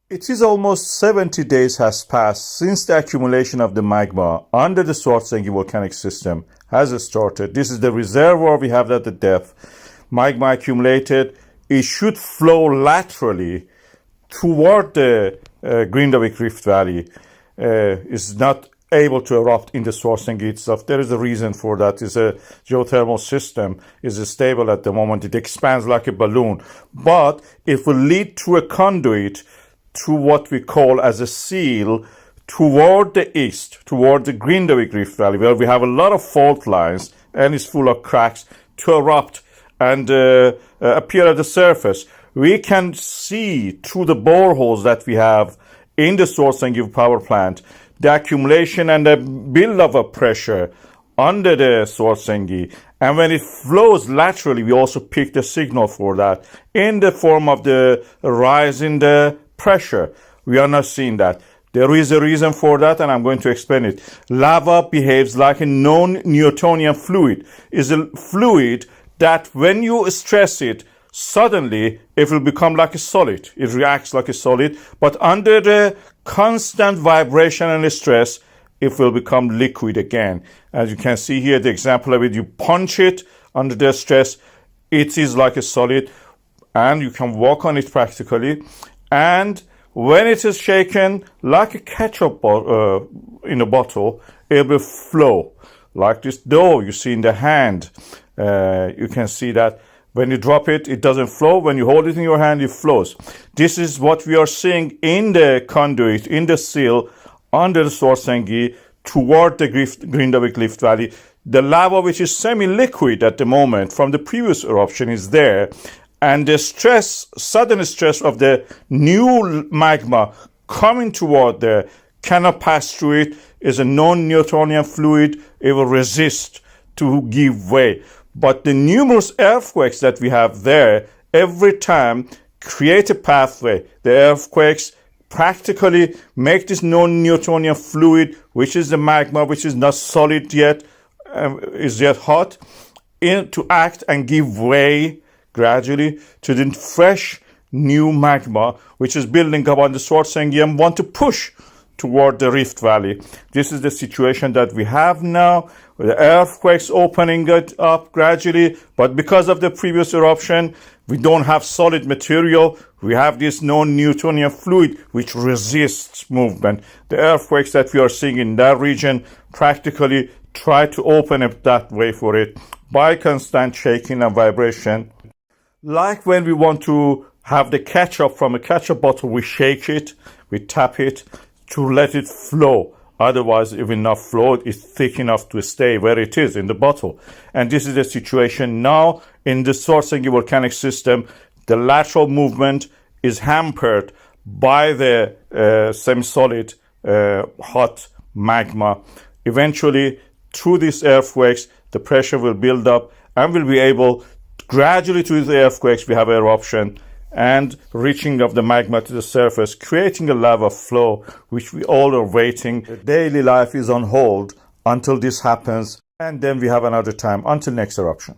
It is almost 70 days has passed since the accumulation of the magma under the Svartsengi volcanic system has started. This is the reservoir we have at the depth. Magma accumulated. It should flow laterally toward the Grindavik Rift Valley. Is not able to erupt in the Svartsengi itself. There is a reason for that. It's a geothermal system. It's stable at the moment. It expands like a balloon. But it will lead to a conduit to what we call as a seal toward the east, toward the Grindavik Rift Valley, where we have a lot of fault lines and it's full of cracks, to erupt and appear at the surface. We can see through the boreholes that we have in the Svartsengi power plant the accumulation and the build-up of pressure under the Svartsengi. And when it flows laterally, we also pick the signal for that in the form of the rise in the pressure. We are not seeing that. There is a reason for that, and I'm going to explain it. Lava behaves like a non-Newtonian fluid. It's a fluid that when you stress it, suddenly it will become like a solid. It reacts like a solid, but under the constant vibration and stress, it will become liquid again. As you can see here, the example of it, you punch it under the stress, it is like a solid, and you can walk on it practically. And when it is shaken, like a ketchup in a bottle, it will flow. Like this dough you see in the hand. You can see that when you drop it, it doesn't flow. When you hold it in your hand, it flows. This is what we are seeing in the conduit, in the seal, under the Svartsengi, toward the Grindavik Rift Valley. The lava, which is semi-liquid at the moment from the previous eruption, is there. And the stress, sudden stress of the new magma coming toward there cannot pass through it. Is a non-Newtonian fluid. It will resist to give way. But the numerous earthquakes that we have there, every time create a pathway. The earthquakes practically make this non-Newtonian fluid, which is the magma, which is not solid yet, is yet hot, to act and give way gradually to the fresh new magma, which is building up on the Svartsengi and want to push toward the Rift Valley. This is the situation that we have now, with the earthquakes opening it up gradually, but because of the previous eruption, we don't have solid material. We have this non-Newtonian fluid which resists movement. The earthquakes that we are seeing in that region practically try to open up that way for it by constant shaking and vibration. Like when we want to have the ketchup from a ketchup bottle, we shake it, we tap it to let it flow. Otherwise, it will not flow. It's thick enough to stay where it is in the bottle. And this is the situation now in the Svartsengi volcanic system. The lateral movement is hampered by the semi-solid hot magma. Eventually, through these earthquakes, the pressure will build up and will be able gradually through the earthquakes, we have eruption and reaching of the magma to the surface, creating a lava flow, which we all are waiting. The daily life is on hold until this happens, and then we have another time until next eruption.